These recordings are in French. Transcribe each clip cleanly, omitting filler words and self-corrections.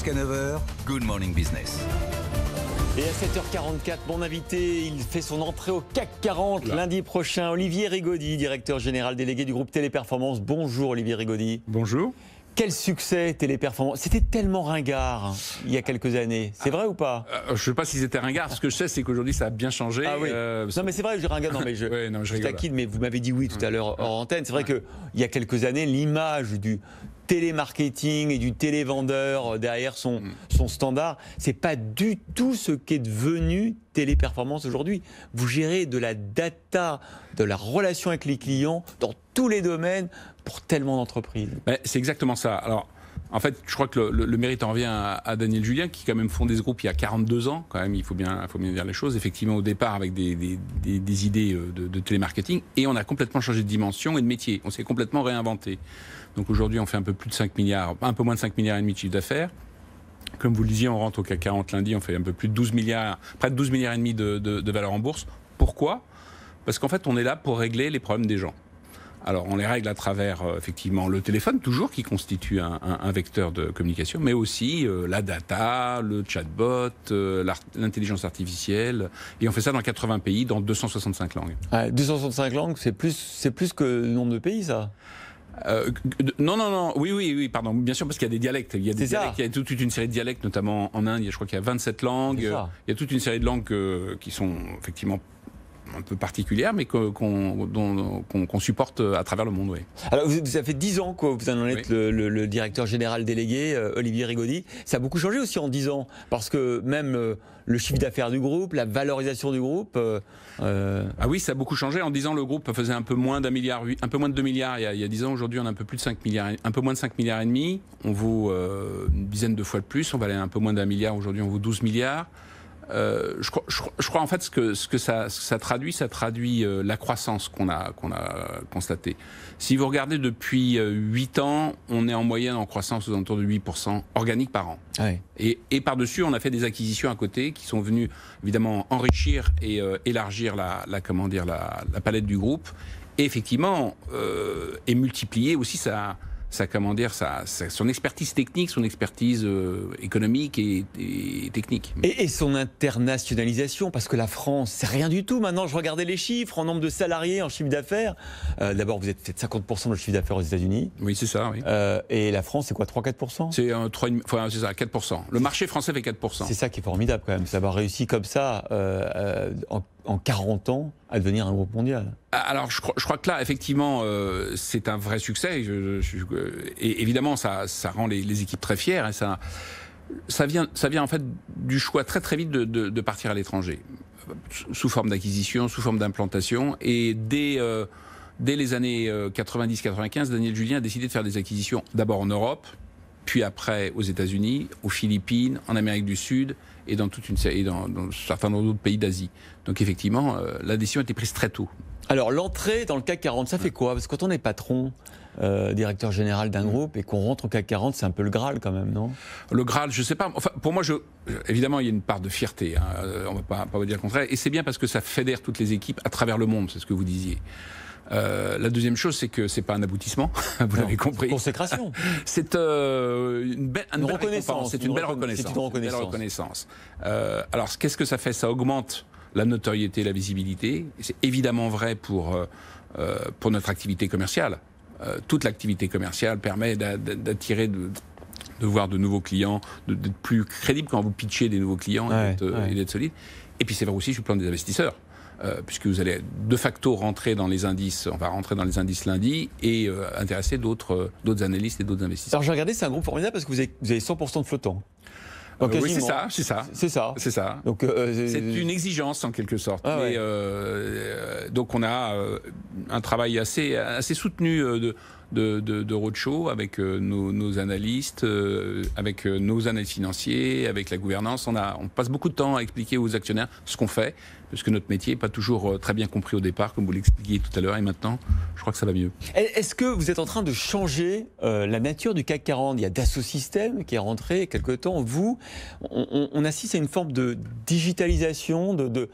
Jusqu'à 9h, Good Morning Business. Et à 7h44, mon invité, il fait son entrée au CAC 40 lundi prochain. Olivier Rigaudy, directeur général délégué du groupe Téléperformance. Bonjour Olivier Rigaudy. Bonjour. Quel succès Téléperformance. C'était tellement ringard il y a quelques années. C'est vrai ou pas? Je ne sais pas si c'était ringard. Ce que je sais, c'est qu'aujourd'hui, ça a bien changé. Ah oui. Non mais c'est vrai, je ringard. Non mais je, ouais, non, je rigole. taquine, mais vous m'avez dit oui tout à l'heure hors antenne. C'est vrai qu'il y a quelques années, l'image du télémarketing et du télévendeur derrière son standard, c'est pas du tout ce qu'est devenu Téléperformance aujourd'hui. Vous gérez de la data, de la relation avec les clients dans tous les domaines pour tellement d'entreprises. C'est exactement ça. Alors, en fait, je crois que le mérite en revient à Daniel Julien, qui quand même fondé ce groupe il y a 42 ans. Quand même, il faut bien dire les choses. Effectivement, au départ, avec des idées de télémarketing, et on a complètement changé de dimension et de métier. On s'est complètement réinventé. Donc aujourd'hui, on fait un peu plus de 5 milliards, un peu moins de 5 milliards et demi de chiffre d'affaires. Comme vous le disiez, on rentre au CAC 40 lundi, on fait un peu plus de 12 milliards, près de 12 milliards et demi de valeur en bourse. Pourquoi ? Parce qu'en fait, on est là pour régler les problèmes des gens. Alors, on les règle à travers, effectivement, le téléphone, toujours, qui constitue un vecteur de communication, mais aussi la data, le chatbot, l'intelligence artificielle. Et on fait ça dans 80 pays, dans 265 langues. 265 langues, c'est plus que le nombre de pays, ça. Non, oui, pardon, bien sûr, parce qu'il y a des dialectes. Il y a toute une série de dialectes, notamment en Inde, je crois qu'il y a 27 langues. Il y a toute une série de langues qui sont effectivement un peu particulière, mais qu'on supporte à travers le monde. Oui. Alors, ça fait 10 ans que vous en êtes le directeur général délégué, Olivier Rigaudy. Ça a beaucoup changé aussi en 10 ans, parce que même le chiffre d'affaires du groupe, la valorisation du groupe... Ah oui, ça a beaucoup changé. En 10 ans, le groupe faisait un peu moins d'1 milliard, un peu moins de 2 milliards il y a 10 ans. Aujourd'hui, on a un peu plus de 5 milliards, un peu moins de 5 milliards et demi. On vaut une dizaine de fois de plus. On valait un peu moins d'1 milliard. Aujourd'hui, on vaut 12 milliards. Je crois en fait ce que ça traduit la croissance qu'on a constatée. Si vous regardez depuis 8 ans, on est en moyenne en croissance aux alentours de 8% organique par an. Ouais. Et par-dessus, on a fait des acquisitions à côté qui sont venues évidemment enrichir et élargir la palette du groupe. Et effectivement, et multiplier aussi son expertise technique, son expertise économique et technique. Et son internationalisation, parce que la France, c'est rien du tout. Maintenant, je regardais les chiffres en nombre de salariés, en chiffre d'affaires. D'abord, vous êtes peut-être 50% de votre chiffre d'affaires aux États-Unis. Oui, c'est ça. Oui. Et la France, c'est quoi, 3-4%? C'est c'est ça, 4%. Le marché français fait 4%. C'est ça qui est formidable quand même, c'est d'avoir réussi comme ça en 40 ans à devenir un groupe mondial. Alors, je crois que là, effectivement, c'est un vrai succès. Et évidemment, ça rend les équipes très fières. Et ça vient en fait du choix très très vite de partir à l'étranger, sous forme d'acquisition, sous forme d'implantation. Et dès les années 90-95, Daniel Julien a décidé de faire des acquisitions d'abord en Europe, puis après aux États-Unis, aux Philippines, en Amérique du Sud et dans toute une série, dans certains d'autres pays d'Asie. Donc effectivement, la décision a été prise très tôt. Alors l'entrée dans le CAC 40, ça fait quoi? Parce que quand on est patron, directeur général d'un groupe et qu'on rentre au CAC 40, c'est un peu le Graal quand même, non? Le Graal, je sais pas. Enfin, pour moi, évidemment, il y a une part de fierté. On ne va pas vous dire le contraire. Et c'est bien parce que ça fédère toutes les équipes à travers le monde, c'est ce que vous disiez. La deuxième chose, c'est que c'est pas un aboutissement, vous l'avez compris. Consécration. C'est une belle reconnaissance. C'est une belle reconnaissance. Alors, qu'est-ce que ça fait? Ça augmente la notoriété, la visibilité. C'est évidemment vrai pour notre activité commerciale. Toute l'activité commerciale permet d'attirer, de voir de nouveaux clients, d'être plus crédible quand vous pitchez des nouveaux clients et d'être solide. Et puis c'est vrai aussi sur le plan des investisseurs. Puisque vous allez de facto rentrer dans les indices, on va rentrer dans les indices lundi et intéresser d'autres analystes et d'autres investisseurs. Alors j'ai regardé, c'est un groupe formidable parce que vous avez 100% de flottants. Oui, c'est ça. Donc, c'est une exigence en quelque sorte. Donc on a un travail assez soutenu de roadshow avec nos analystes, avec nos analystes financiers, avec la gouvernance. On passe beaucoup de temps à expliquer aux actionnaires ce qu'on fait, parce que notre métier n'est pas toujours très bien compris au départ, comme vous l'expliquiez tout à l'heure, et maintenant, je crois que ça va mieux. Est-ce que vous êtes en train de changer la nature du CAC 40 ? Il y a Dassault Systèmes qui est rentré il y a quelque temps. Vous, on assiste à une forme de digitalisation, de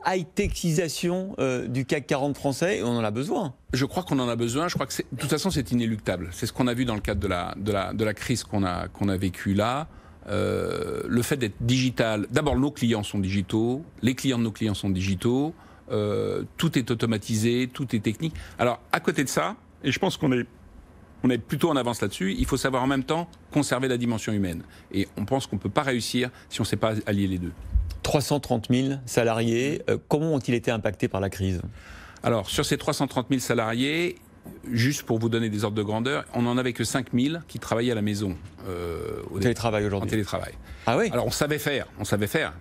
high-techisation du CAC 40 français, et on en a besoin. Je crois qu'on en a besoin. Je crois que de toute façon, c'est inéluctable. C'est ce qu'on a vu dans le cadre de la crise qu'on a vécue là. le fait d'être digital, d'abord nos clients sont digitaux, les clients de nos clients sont digitaux, tout est automatisé, tout est technique. Alors à côté de ça, et je pense qu'on est plutôt en avance là-dessus, il faut savoir en même temps conserver la dimension humaine. Et on pense qu'on ne peut pas réussir si on ne sait pas allier les deux. 330 000 salariés, comment ont-ils été impactés par la crise ? Alors sur ces 330 000 salariés, juste pour vous donner des ordres de grandeur, on n'en avait que 5 000 qui travaillaient à la maison. Au télétravail aujourd'hui. En télétravail. Ah oui. Alors on savait faire,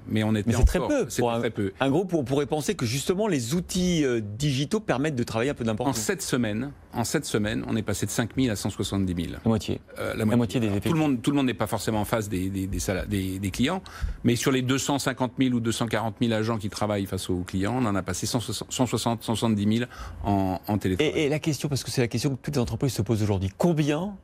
mais on était mais c'est encore... très peu. C'est très peu. Un groupe où on pourrait penser que justement les outils digitaux permettent de travailler un peu n'importe où. En 7 semaines, on est passé de 5 000 à 170 000. La moitié. La moitié des effectifs. Tout le monde n'est pas forcément en face des clients, mais sur les 250 000 ou 240 000 agents qui travaillent face aux clients, on en a passé 170 000 en télétravail. Et la question, parce que c'est la question que toutes les entreprises se posent aujourd'hui, combien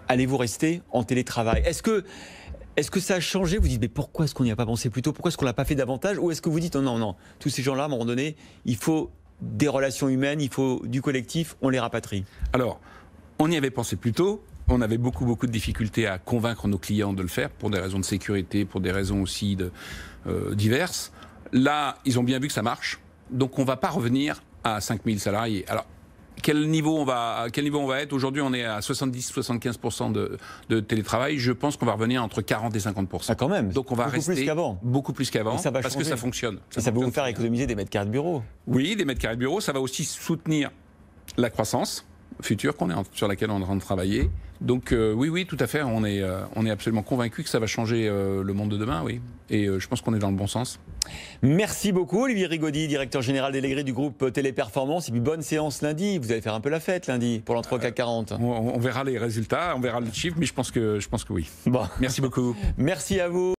allez-vous rester en télétravail ? Est-ce que ça a changé ? Vous dites, mais pourquoi est-ce qu'on n'y a pas pensé plus tôt ? Pourquoi est-ce qu'on ne l'a pas fait davantage ? Ou est-ce que vous dites, non, tous ces gens-là, à un moment donné, il faut des relations humaines, il faut du collectif, on les rapatrie ? Alors, on y avait pensé plus tôt. On avait beaucoup de difficultés à convaincre nos clients de le faire, pour des raisons de sécurité, pour des raisons aussi diverses. Là, ils ont bien vu que ça marche. Donc, on ne va pas revenir à 5000 salariés. Alors, à quel niveau on va être ? Aujourd'hui, on est à 70-75% de télétravail. Je pense qu'on va revenir entre 40 et 50%. Ah, quand même. Donc on va rester beaucoup plus qu'avant, parce que ça fonctionne. Ça va vous faire économiser des mètres carrés de bureau. Oui, des mètres carrés de bureau. Ça va aussi soutenir la croissance future sur laquelle on est en train de travailler. Donc oui, tout à fait. On est absolument convaincu que ça va changer le monde de demain, oui. Et je pense qu'on est dans le bon sens. Merci beaucoup Olivier Rigaudy, directeur général délégué du groupe Téléperformance. Et puis bonne séance lundi. Vous allez faire un peu la fête lundi pour l'entre CAC 40. On verra les résultats, on verra le chiffre, mais je pense que oui. Bon. Merci beaucoup. Merci à vous.